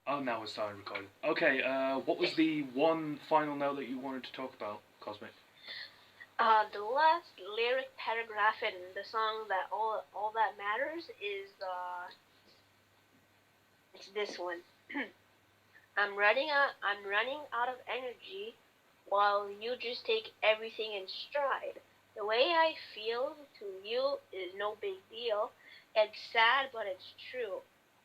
Oh, now we're starting recording. Okay, what was the one final note that you wanted to talk about, Cosmic? The last lyric paragraph in the song that all that matters is it's this one. I'm running out of energy while you just take everything in stride. The way I feel to you is no big deal. It's sad, but it's true.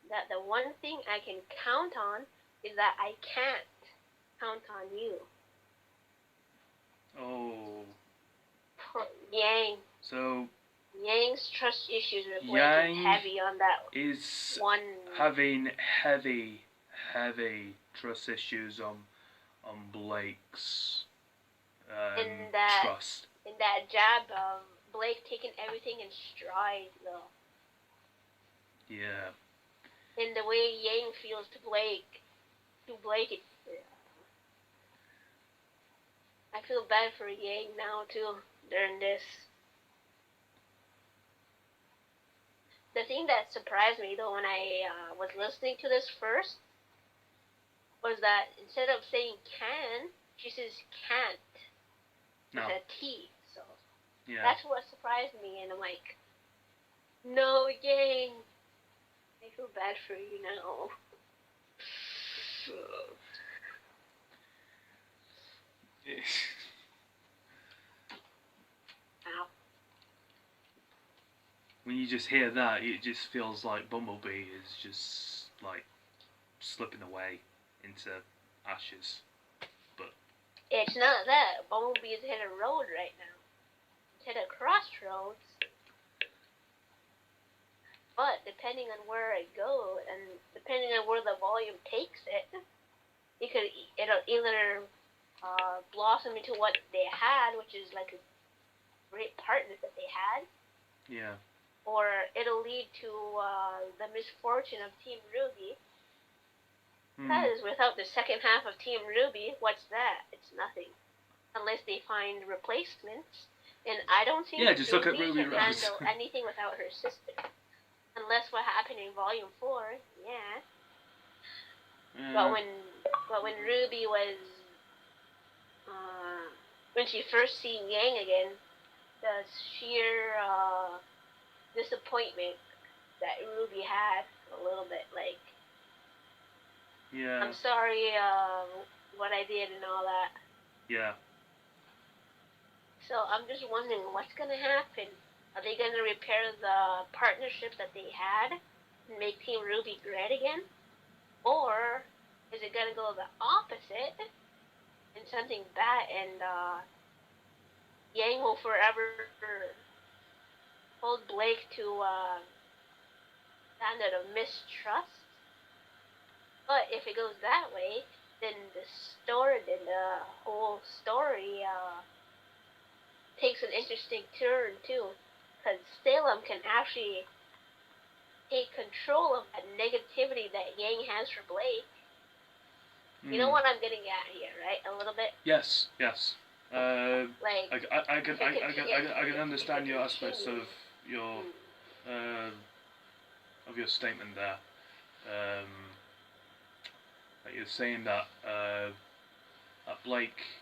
That the one thing I can count on is that I can't count on you. Oh. Poor Yang. So Yang's trust issues with Blake Yang is heavy on that is one. having heavy trust issues on Blake's trust. In that jab of Blake taking everything in stride, though. Yeah. In the way Yang feels to Blake, I feel bad for Yang now too during this. The thing that surprised me though when I was listening to this first was that instead of saying can, she says can't. No. With a T. So yeah. That's what surprised me, and I'm like, no, Yang. I feel bad for you now. Ow. When you just hear that, it just feels like Bumblebee is just like slipping away into ashes. But it's not that. Bumblebee is hit a road right now. It's hit a crossroads. But depending on where it goes and depending on where the volume takes it, it'll either blossom into what they had, which is like a great partner that they had. Yeah. Or it'll lead to the misfortune of Team RWBY. Because without the second half of Team RWBY, what's that? It's nothing. Unless they find replacements. And I don't think just look at Ruby can Rose. handle anything without her sister. Unless what happened in Volume 4, yeah. But when Ruby was when she first seen Yang again, the sheer disappointment that Ruby had a little bit, like, yeah, I'm sorry what I did and all that. Yeah. So I'm just wondering what's gonna happen. Are they gonna repair the partnership that they had and make Team RWBY great again? Or is it gonna go the opposite and something bad and Yang will forever hold Blake to standard of mistrust? But if it goes that way, then the whole story takes an interesting turn too, because Salem can actually take control of that negativity that Yang has for Blake. You know what I'm getting at here, right? A little bit. Yes. Like I can understand your aspects of your statement there. That you're saying that that Blake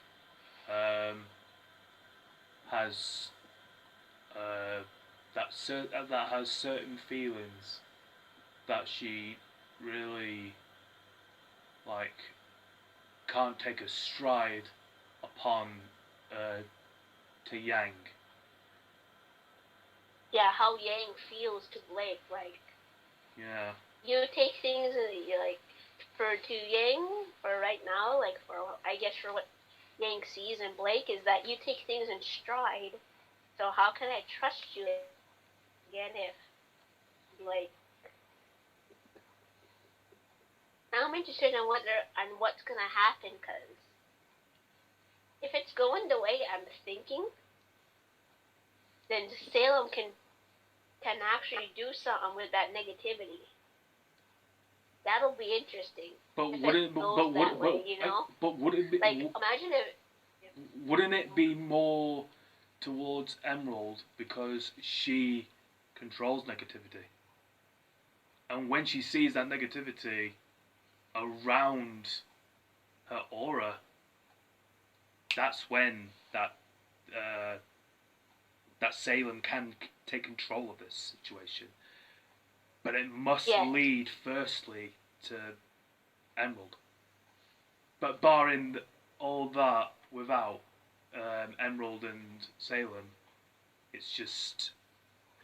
has that has certain feelings that she really like can't take a stride upon to Yang. Yeah, how Yang feels to Blake, like. Yeah. You take things like to Yang for right now, like for I guess for what Yang sees in Blake is that you take things in stride. So how can I trust you again if like? Now I'm interested in what's gonna happen, because if it's going the way I'm thinking, then Salem can actually do something with that negativity. That'll be interesting. But would it? But would it be? Like, imagine if. Wouldn't it be more towards Emerald because she controls negativity, and when she sees that negativity around her aura, that's when that Salem can take control of this situation. But it must Yes. lead firstly to Emerald. But barring all that, without Emerald and Salem, it's just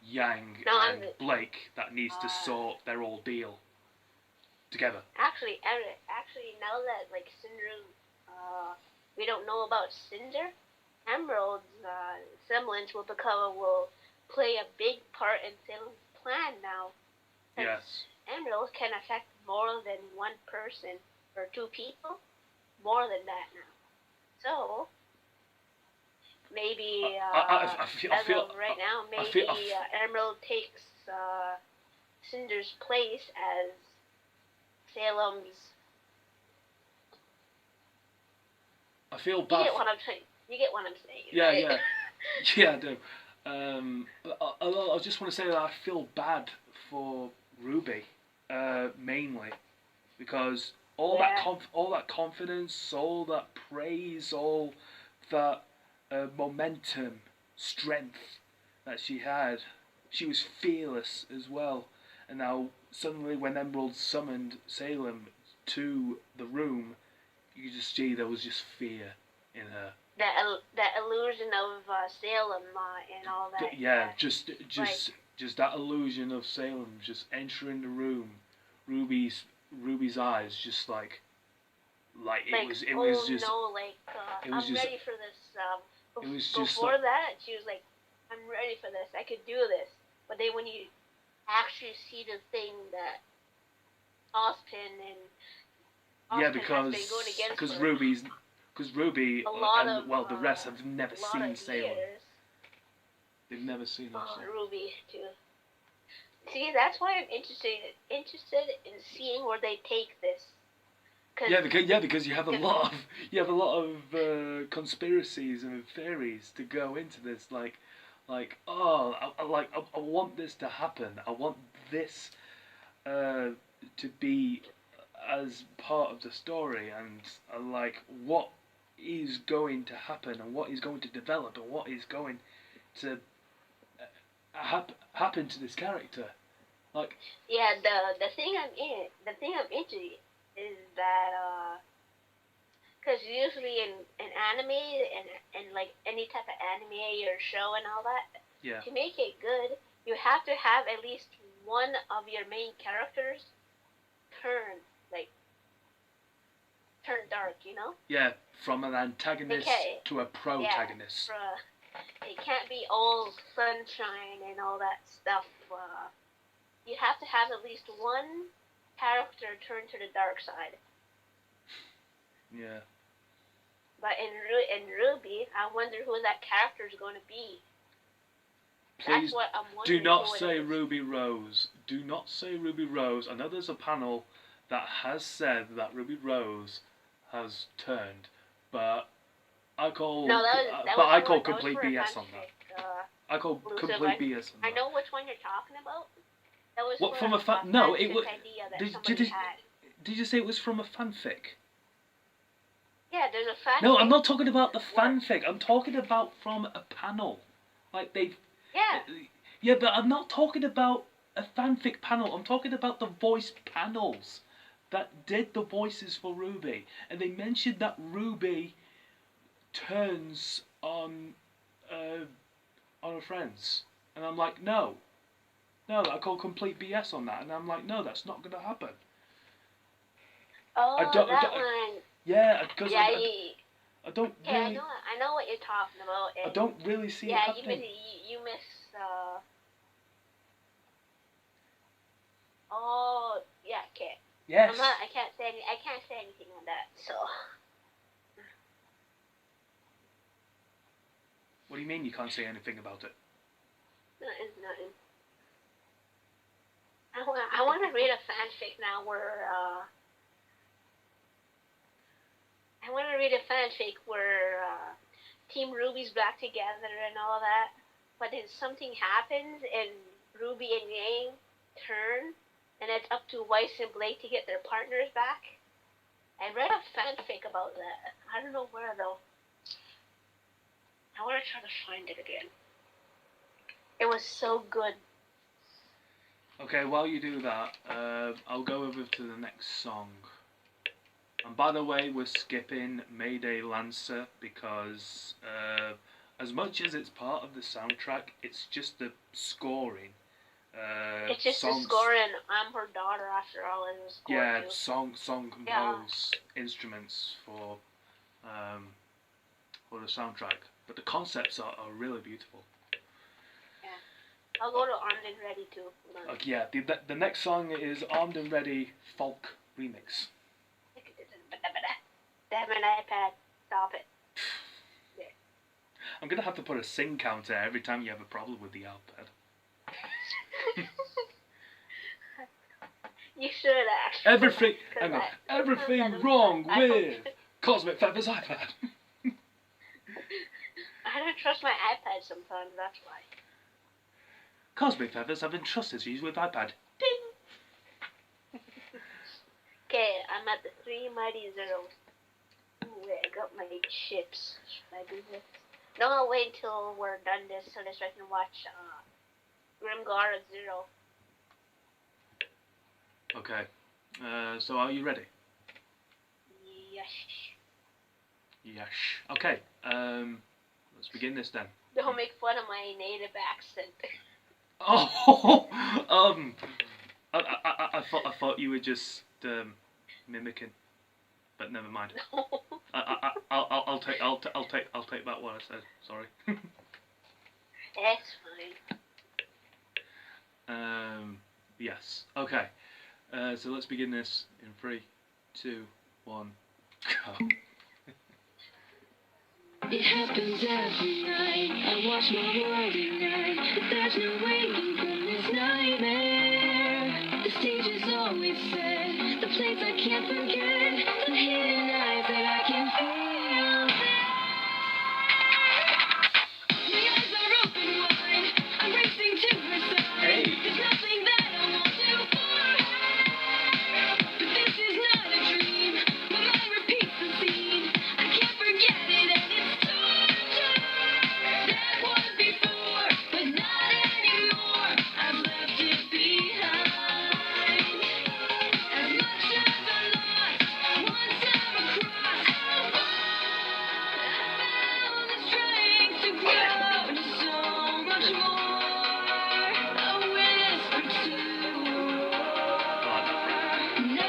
Yang and Blake that needs to sort their ordeal together. Actually, now that like Cinder, we don't know about Cinder, Emerald's semblance will play a big part in Salem's plan now. Yes. Emerald can affect more than one person or two people, more than that now. So maybe right now, maybe Emerald takes Cinder's place as Salem's. I feel bad. You get what I'm saying. You get what I'm saying. Yeah, right? yeah, yeah, I do. I just want to say that I feel bad for RWBY, mainly because all that confidence, all that praise, all that momentum, strength that she had, she was fearless as well. And now suddenly, when Emerald summoned Salem to the room, you could just see there was just fear in her. That illusion of Salem and all that. Yeah, just that illusion of Salem just entering the room. RWBY's eyes just like it was just. No, like I'm ready for this. It was just before that, she was like, I'm ready for this. I could do this. But then when you actually see the thing that Ozpin and because RWBY and the rest have never seen Salem. They've never seen her. RWBY too. See, that's why I'm interested in seeing where they take this. Because you have a lot of conspiracies and theories to go into this. I want this to happen. I want this to be as part of the story, and what is going to happen, and what is going to develop, and what is going to happen to this character. The thing I'm into is that because usually in anime and like any type of anime or show and all that, to make it good, you have to have at least one of your main characters turn dark, you know? Yeah, from an antagonist to a protagonist. It can't be all sunshine and all that stuff. You have to have at least one character turn to the dark side. Yeah. But in RWBY, I wonder who that character is going to be. Please, that's what I'm wondering. Do not say Ruby Rose. Do not say Ruby Rose. I know there's a panel that has said that Ruby Rose has turned, but I call complete BS on that. I call complete BS on that. I know which one you're talking about. That was what, from a fan? No, it was. Did you say it was from a fanfic? Yeah, there's a fanfic. No, I'm not talking about the fanfic. I'm talking about from a panel. Yeah, but I'm not talking about a fanfic panel. I'm talking about the voice panels that did the voices for RWBY, and they mentioned that RWBY turns on her friends, and I'm like, no, I call complete BS on that, and I'm like, no, that's not going to happen. Oh, that one. Yeah, because I don't really. Yeah, I know what you're talking about. I don't really see it happening. You miss. Oh, yeah, okay. Yes. I can't say anything on that. So. What do you mean you can't say anything about it? Nothing. I want to read a fanfic now where. I want to read a fanfic where Team RWBY's back together and all that, but then something happens and RWBY and Yang turn, and it's up to Weiss and Blake to get their partners back. I read a fanfic about that. I don't know where though. I want to try to find it again. It was so good. Okay, while you do that, I'll go over to the next song. And by the way, we're skipping Mayday Lancer because as much as it's part of the soundtrack, it's just the scoring. It's just songs, the score, and I'm her daughter after all. It was score yeah, too. song composed instruments for the soundtrack. But the concepts are really beautiful. I'll go to Armed and Ready too. Yeah, the next song is Armed and Ready Folk Remix. Damn it, iPad. Stop it. Yeah. I'm gonna have to put a sing counter every time you have a problem with the iPad. You should actually. Everything wrong with Cosmic Feather's iPad. I don't trust my iPad sometimes, that's why. Cosmic Feathers have entrusted you with iPad. Ding! Okay, I'm at the 3 mighty zeros. Ooh, I got my chips. Should I do this? No, I'll wait until we're done this so that I can watch Grimgar Zero. Okay, so are you ready? Yes. Yes. Okay, let's begin this then. Don't make fun of my native accent. Oh, I thought you were just mimicking, but never mind. No. I'll take back what I said. Sorry. That's fine. Yes. Okay. So let's begin this in 3, 2, 1, go. It happens every night. I watch my world ignite, but there's no waking from this nightmare. The stage is always set, the place I can't forget, the hidden eyes that I can feel. My eyes are open wide, I'm racing to her side. Hey. There's nothing that I won't do for her. But this is not a dream, my mind repeats the scene. I can't forget it and it's torture. That was before, but not anymore. I've left it behind. As much as I lost, once I'm across, I found the strength to grow to so much more. A whisper to no more crying.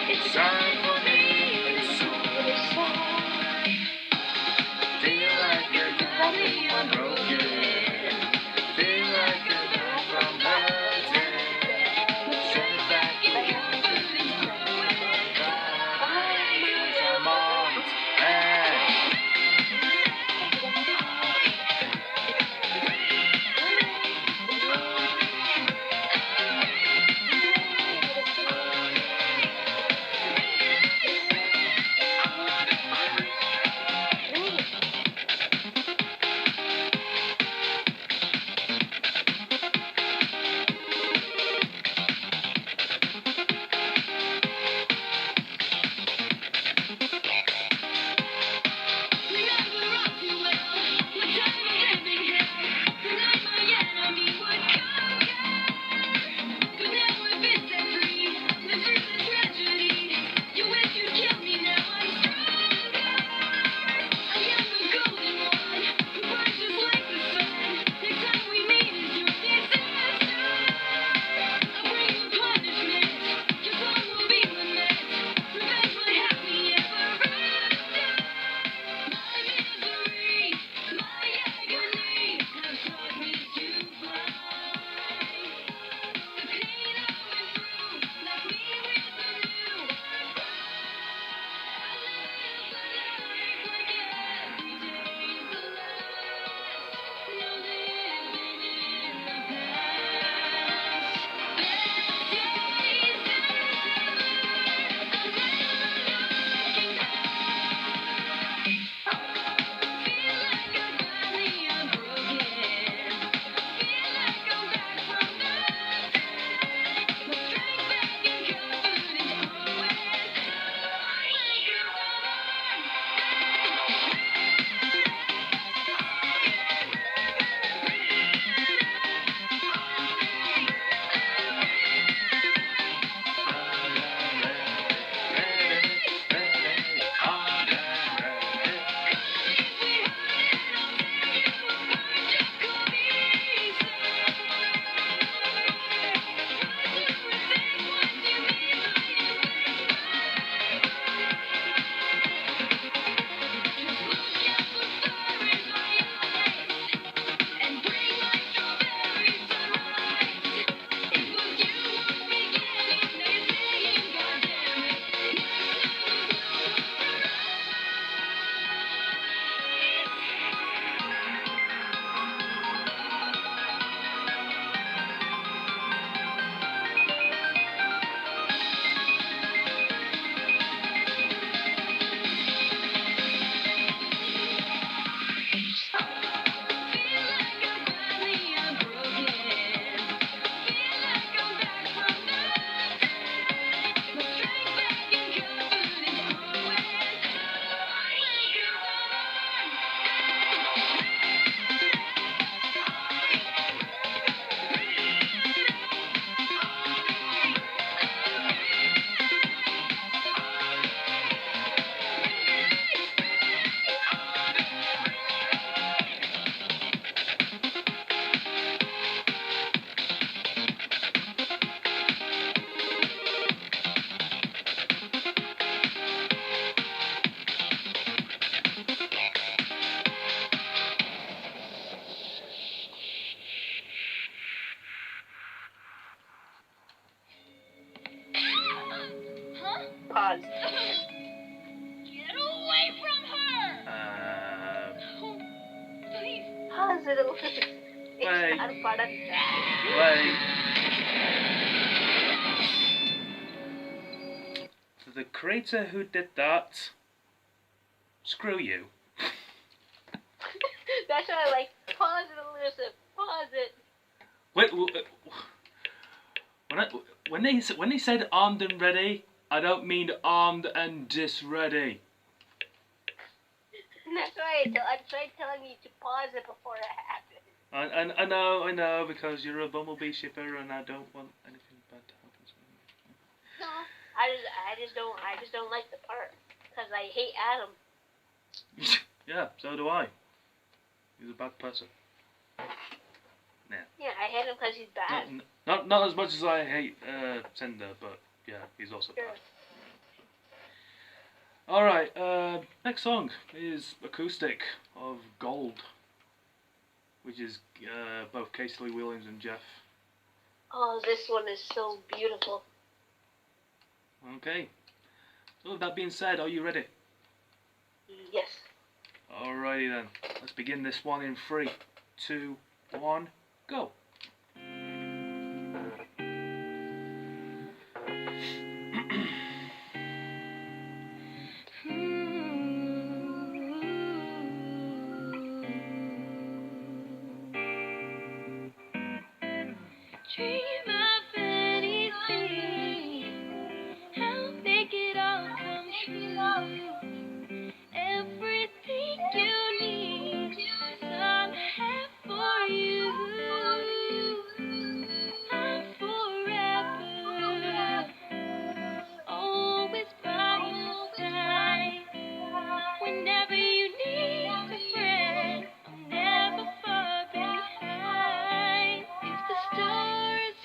It's time for me. It's so feel like you're driving unbroken. Feel like you're back from hurting. Straight back in confidence growing. Cause I'm on edge. pause. Get away from her! Oh, please. Pause it a little. It's Wait. not part of that. Wait. The creator who did that, screw you. That's why I like pause it a little bit. Pause it. Wait, when they said armed and ready, I don't mean armed and disready. That's why I tried telling you to pause it before it happened. I know, because you're a bumblebee shipper, and I don't want anything bad to happen to you. No, I just don't like the part because I hate Adam. Yeah, so do I. He's a bad person. Yeah, I hate him because he's bad. Not as much as I hate Cinder, but yeah, he's also Sure. bad. Alright, next song is Acoustic of Gold, which is both Casey Lee Williams and Jeff. Oh, this one is so beautiful. Okay. So with that being said, are you ready? Yes. Alrighty then. Let's begin this one in 3, 2, 1, go. Dream of anything. I'll make it all come true. Everything you need, I'm have for you. I'm forever, always by your side. Whenever you need a friend, I'm never far behind. If the stars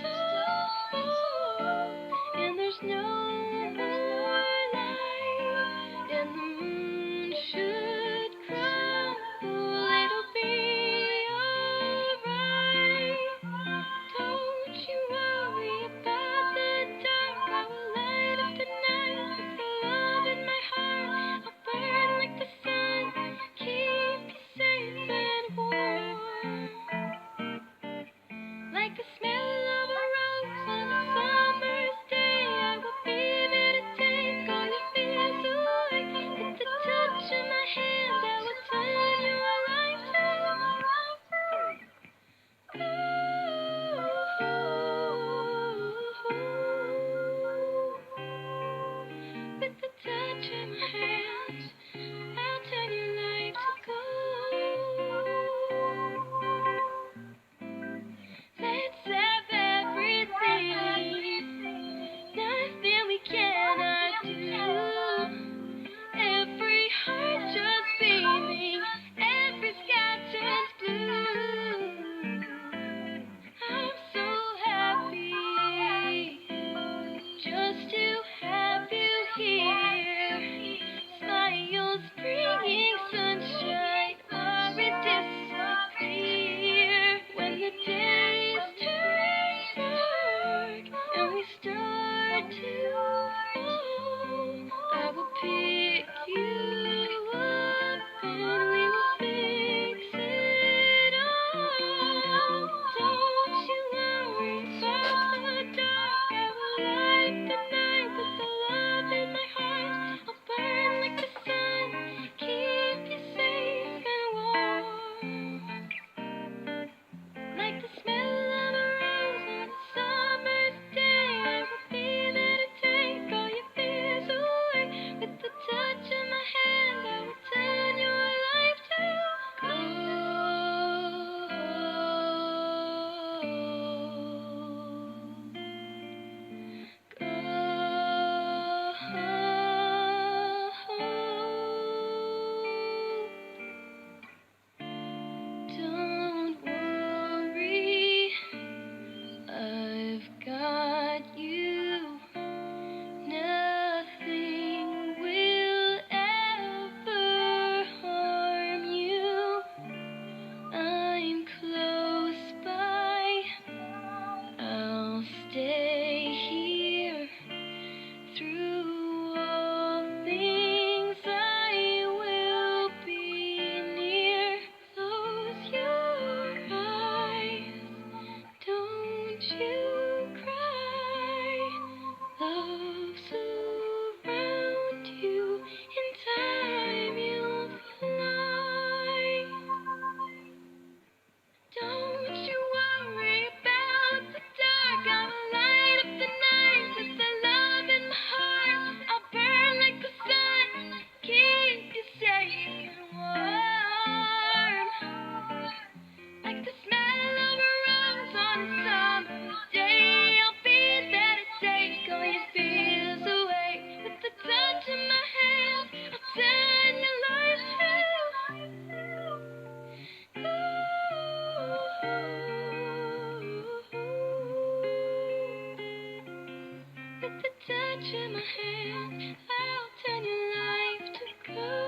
With the touch of my hand, I'll turn your life to gold.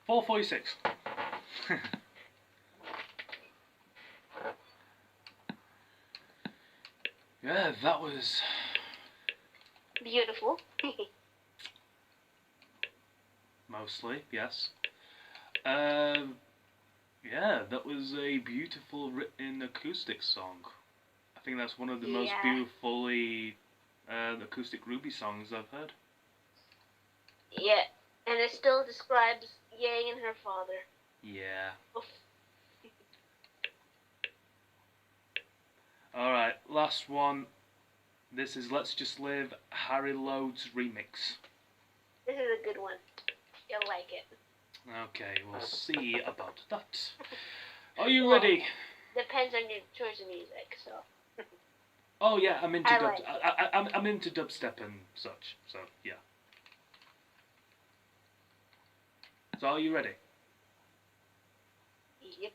4:46. Yeah, that was Beautiful. mostly, yes. Yeah, that was a beautiful written acoustic song. I think that's one of the most Yeah. beautifully acoustic RWBY songs I've heard. Yeah, and it still describes Yang and her father. Yeah. Oof. Alright, last one. This is Let's Just Live, Harry Lode's remix. This is a good one. You'll like it. Okay, we'll see about that. Are you Well, ready? Depends on your choice of music, so. Oh yeah, I'm into I dub. like it. I'm into dubstep and such. So yeah. So are you ready? Yep.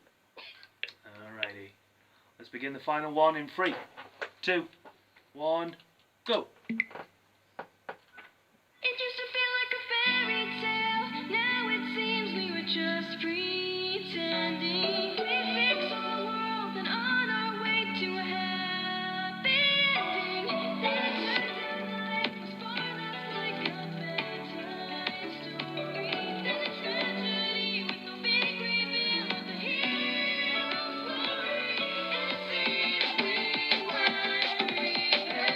Alrighty. Let's begin the final one in 3, 2, 1, go. It used to feel like a fairy tale. Now it seems we were just pretending. We fixed our world and on our way to a happy ending. Then it turned out life was for us like a bedtime story. Then a tragedy with no big reveal of the hero's glory. And it seems we might regret.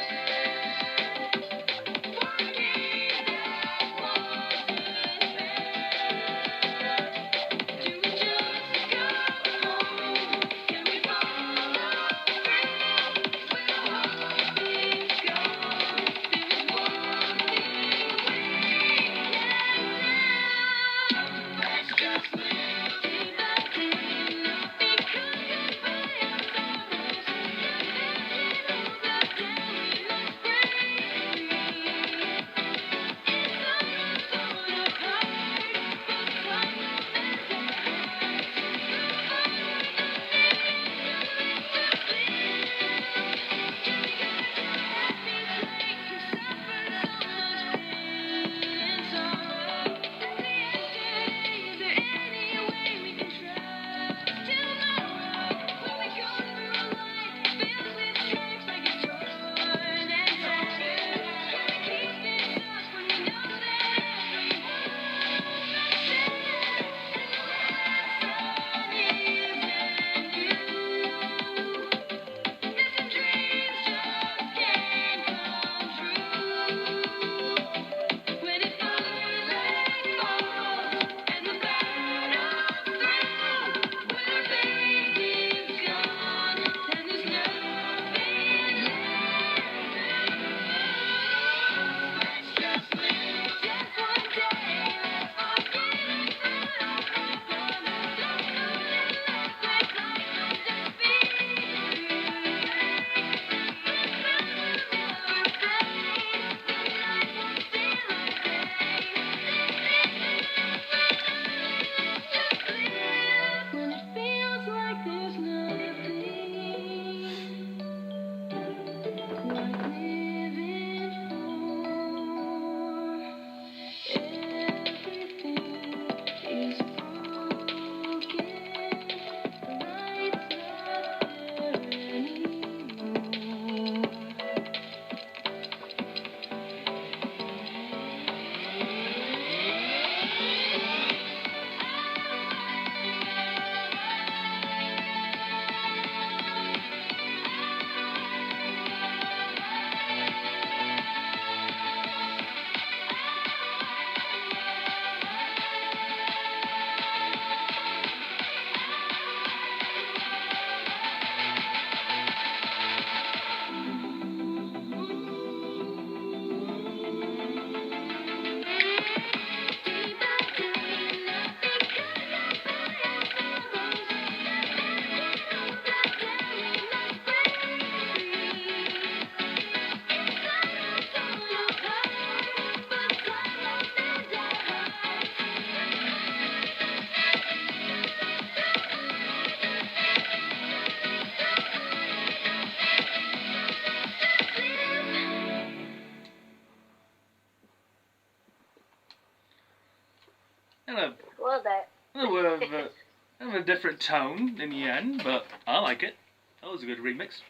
of a different tone in the end, but I like it. That was a good remix.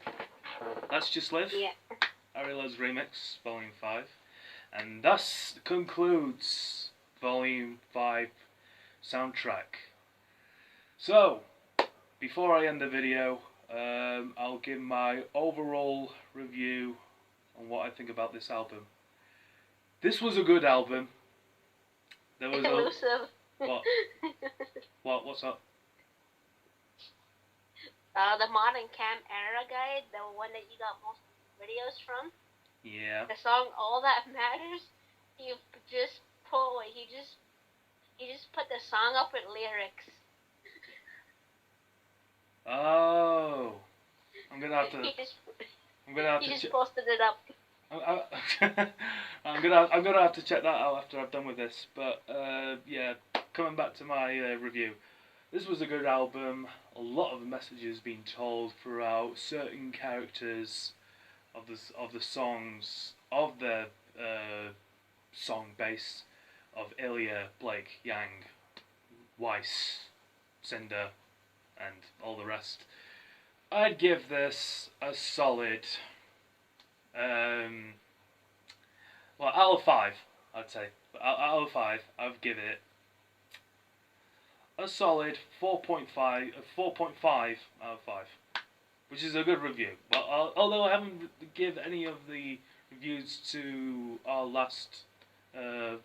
Let's Just Live. Yeah. Ariela's Remix, Volume 5. And thus concludes Volume 5 soundtrack. So, before I end the video, I'll give my overall review on what I think about this album. This was a good album. There was Elusive. What? What's up? The Modern Camp Era guide, the one that you got most videos from. Yeah. The song All That Matters, he just put the song up with lyrics. Oh. I'm gonna have to. He just posted it up. I'm gonna have to check that out after I've done with this. But yeah, coming back to my review, this was a good album. A lot of messages being told throughout. Certain characters of the songs of the song base of Ilya, Blake, Yang, Weiss, Cinder, and all the rest. I'd give this a solid, well, out of 5, I'd say. Out of 5, I'd give it a solid 4.5 out of 5, which is a good review. But although I haven't given any of the reviews to our last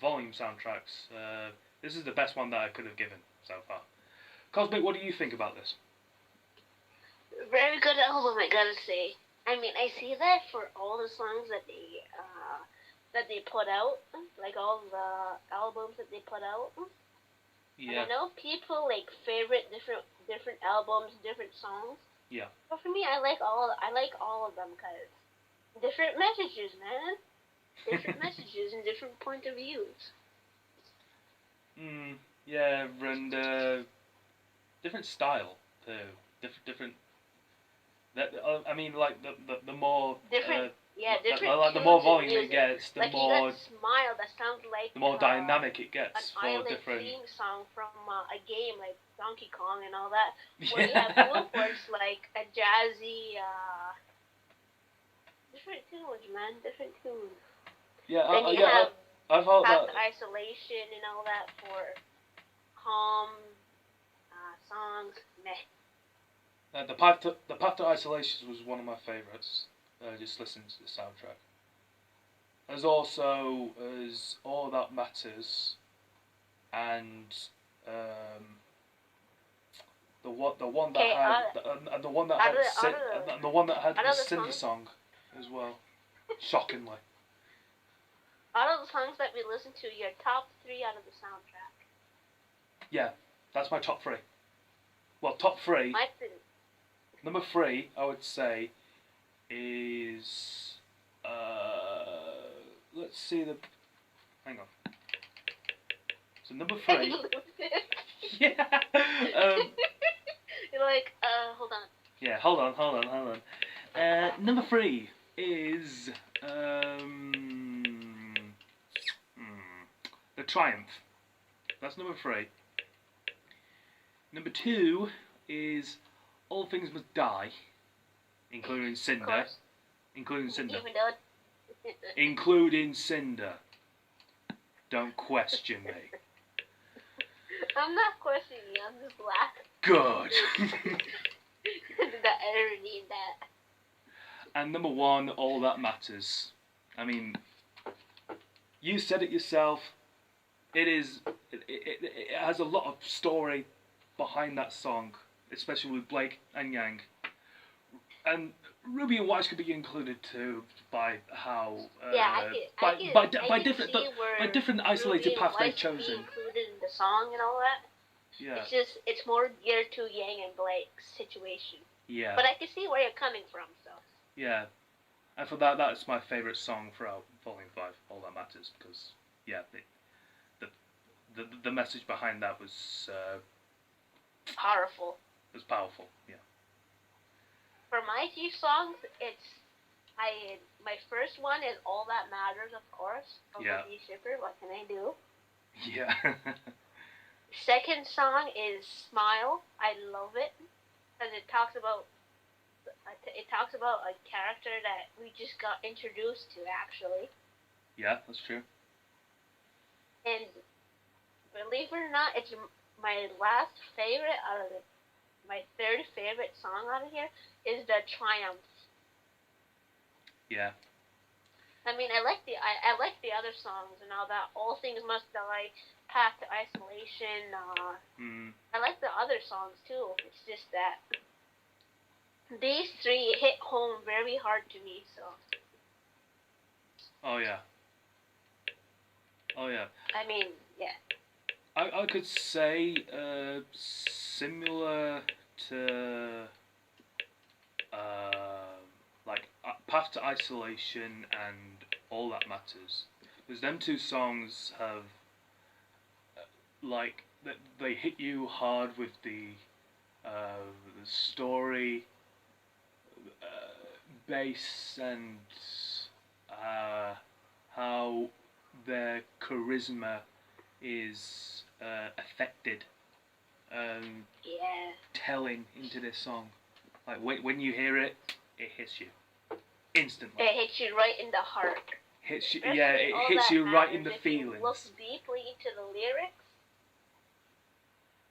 volume soundtracks, this is the best one that I could have given so far. Cosmic, what do you think about this? Very good album, I gotta say. I mean, I see that for all the songs that they put out, like all the albums that they put out. Yeah. And I know people like favorite different albums, different songs. Yeah. But for me, I like all of them because different messages, man. Different messages and different point of views. Yeah, and different style too. Different. That I mean, like the more different. Different. The more volume it gets, the like more. You got Smile, that sounds like the more dynamic it gets an for island different. theme song from a game like Donkey Kong and all that. Yeah. Where you have Blue Force like a jazzy, different tunes, man, different tunes. Yeah, Then you have I've heard Path that. to Isolation and all that for calm songs. Meh. The Path to Isolation was one of my favourites. Just listening to the soundtrack. There's also All That Matters, and the one that had the one that had the Cinder song as well. Shockingly. Out of the songs that we listened to, your top 3 out of the soundtrack. Yeah, that's my top 3. Well, top 3. My 3. Number 3, I would say, is let's see the. Hang on. So number 3. Yeah. You're like, hold on. Yeah, hold on. Number 3 is The Triumph. That's number 3. Number 2 is All Things Must Die, including Cinder. Including Cinder. Including Cinder. Don't question me. I'm not questioning you, I'm just laughing. Good. The irony in that. And number 1, All That Matters. I mean, you said it yourself. It has a lot of story behind that song, especially with Blake and Yang. And Ruby and Weiss could be included too by how by different isolated Ruby paths and they've Weiss chosen. Included in the song and all that. Yeah. It's more geared to Yang and Blake's situation. Yeah. But I can see where you're coming from, so. Yeah. And for that's my favourite song throughout Volume 5, All That Matters, because the message behind that was powerful. It was powerful, yeah. For my 2 songs, my first one is All That Matters, of course. From Yeah. Shipper, What Can I Do? Yeah. Second song is Smile. I love it because it talks about a character that we just got introduced to actually. Yeah, that's true. And believe it or not, it's my last favorite out of my third favorite song out of here is the Triumph. Yeah. I mean, I like the other songs and all that. All Things Must Die, Path to Isolation. I like the other songs too. It's just that these three hit home very hard to me. So. Oh yeah. Oh yeah. I mean, yeah. I could say similar to like Path to Isolation and All That Matters, because them two songs have like they hit you hard with the story, bass, and how their charisma is affected, Yeah. telling into this song. Like when you hear it, it hits you instantly. It hits you right in the heart. Hits you, Especially yeah, it All hits That you right in Matters, the if feelings. you look deeply into the lyrics,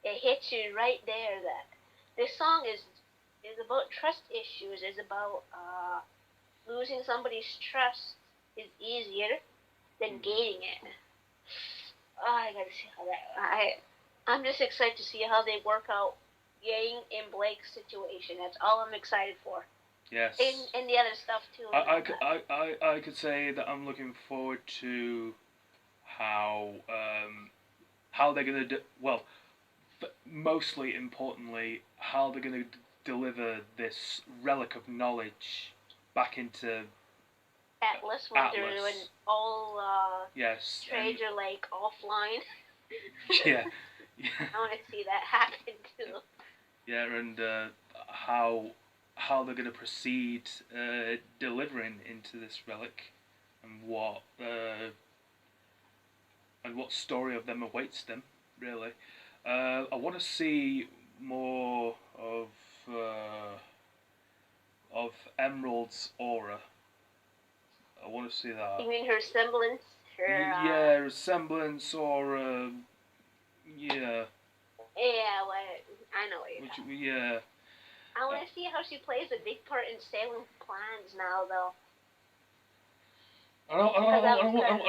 it hits you right there that this song is about trust issues, is about losing somebody's trust is easier than gaining it. Oh, I gotta see how that. I'm just excited to see how they work out Yang and Blake's situation. That's all I'm excited for. Yes. And the other stuff too. I could say that I'm looking forward to how they're gonna mostly importantly how they're gonna deliver this relic of knowledge back into Atlas when they're Atlas. doing all yes trades are like offline. yeah. I want to see that happen too. Yeah, and how they're going to proceed delivering into this relic, and what story of them awaits them. Really, I want to see more of Emerald's aura. I want to see that. You mean her semblance? Yeah, resemblance or yeah. Yeah, I know what you're talking. Yeah. I want to see how she plays a big part in Salem's plans now, though. I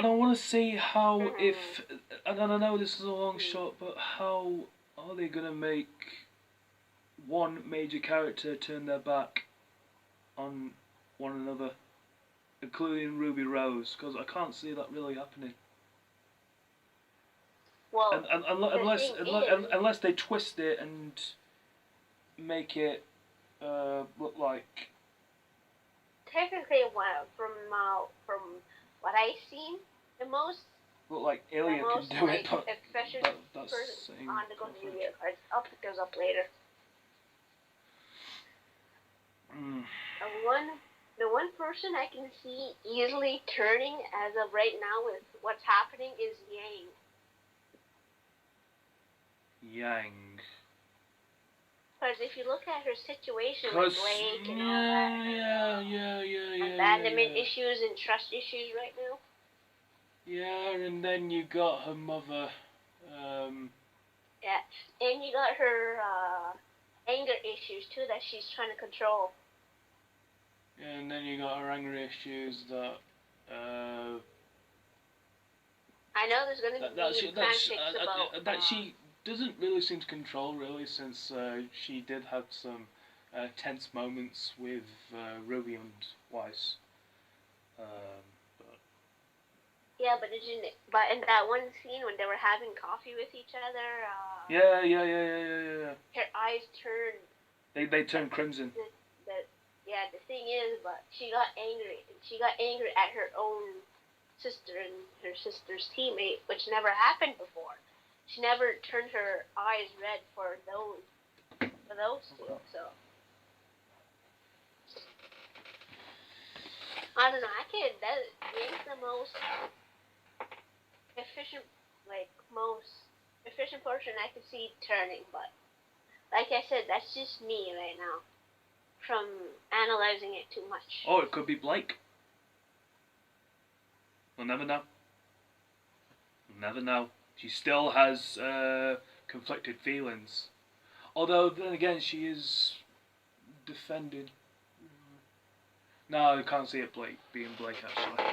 don't want to see how if and I know this is a long shot, but how are they gonna make one major character turn their back on one another, including Ruby Rose? Because I can't see that really happening. Well, unless they twist it and make it look like. Technically, from what I've seen, the most. Look like Alien can do it, but that's saying. On to go to the cards. I'll pick those up later. The one person I can see easily turning as of right now with what's happening is Yang. Yang. Because if you look at her situation with Blake and all that, abandonment issues and trust issues right now. Yeah, and then you got her mother. Yeah, and you got her anger issues too that she's trying to control. Yeah, and then you got her anger issues that. I know there's going to be conflicts about that she doesn't really seem to control really, since she did have some tense moments with Ruby and Weiss. Yeah, but in that one scene when they were having coffee with each other, Yeah. her eyes turned. They turned crimson. The thing is, but she got angry. She got angry at her own sister and her sister's teammate, which never happened before. She never turned her eyes red for those two. So I don't know. That is the most efficient, most the Christian portion I could see turning, but like I said, that's just me right now from analyzing it too much. Or it could be Blake. We'll never know. We'll never know. She still has conflicted feelings. Although, then again, she is defended. No, I can't see it being Blake, actually.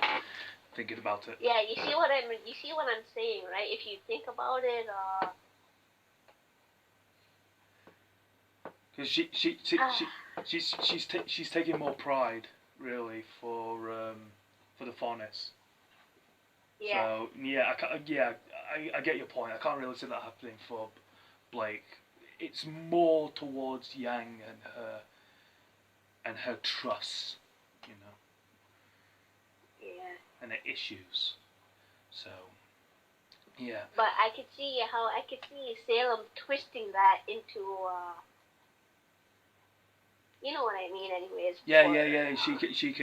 Thinking about it. Yeah, you see what I'm saying, right? If you think about it, because she's taking more pride, really, for the fondness. yeah. So yeah, I get your point. I can't really see that happening for Blake. It's more towards Yang and her trust, you know, Yeah. and her issues. So yeah. But I could see Salem twisting that into, you know what I mean, anyways. Yeah. She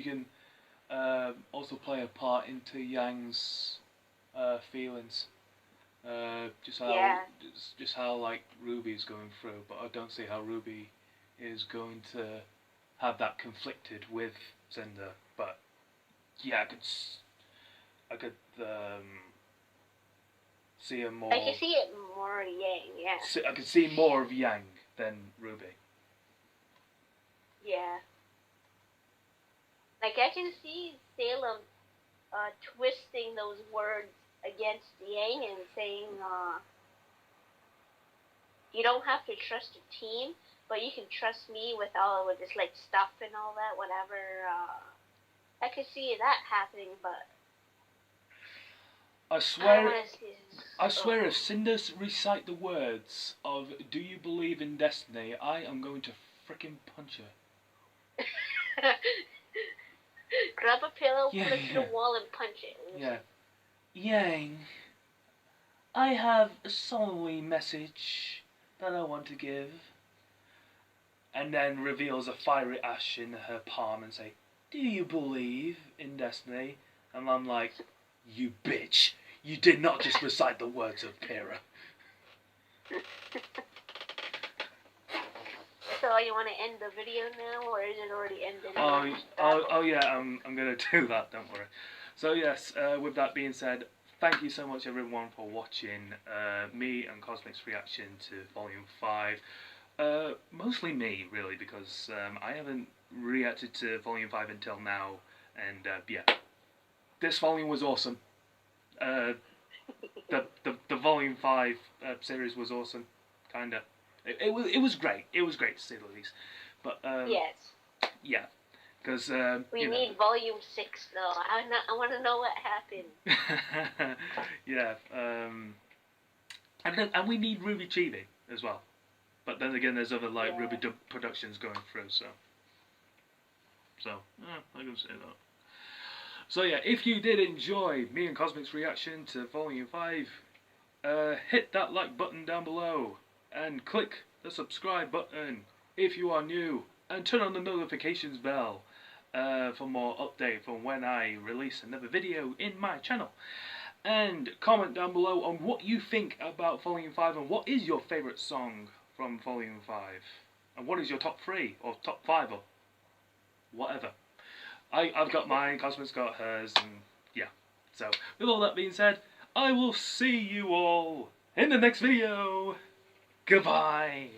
can also play a part into Yang's feelings. Just how like Ruby's going through, but I don't see how Ruby is going to have that conflicted with Cinder. But yeah, I could see her more. I could see it more Yang, yeah. I could see more of Yang than Ruby. Yeah. Like I can see Salem twisting those words against Yang and saying, you don't have to trust a team, but you can trust me with this like stuff and all that, whatever. I could see that happening, but I swear if Cinder recite the words of "Do you believe in destiny?" I am going to frickin' punch her. Grab a pillow, put it to the wall, and punch it. Yeah. Yang, I have a solemnly message that I want to give. And then reveals a fiery ash in her palm and say, "Do you believe in destiny?" And I'm like, "You bitch, you did not just recite the words of Pyrrha." So you want to end the video now, or is it already ended? Oh yeah, I'm gonna do that. Don't worry. So yes, with that being said, thank you so much everyone for watching me and Cosmic's reaction to Volume 5. Mostly me, really, because I haven't reacted to Volume 5 until now, and yeah, this volume was awesome. The Volume 5 series was awesome, kinda. It was great. It was great to say the least. But yes. Yeah, because we need Volume 6 though. I want to know what happened. Yeah, and we need Ruby Chibi as well. But then again, there's other like Ruby productions going through, so I can say that. So yeah, if you did enjoy me and Cosmic's reaction to Volume 5, hit that like button down below and click the subscribe button if you are new, and turn on the notifications bell for more update from when I release another video in my channel. And comment down below on what you think about Volume 5 and what is your favourite song from Volume 5. And what is your top 3 or top 5 or whatever. I've got mine, Cosmic's got hers, and yeah. So, with all that being said, I will see you all in the next video. Goodbye.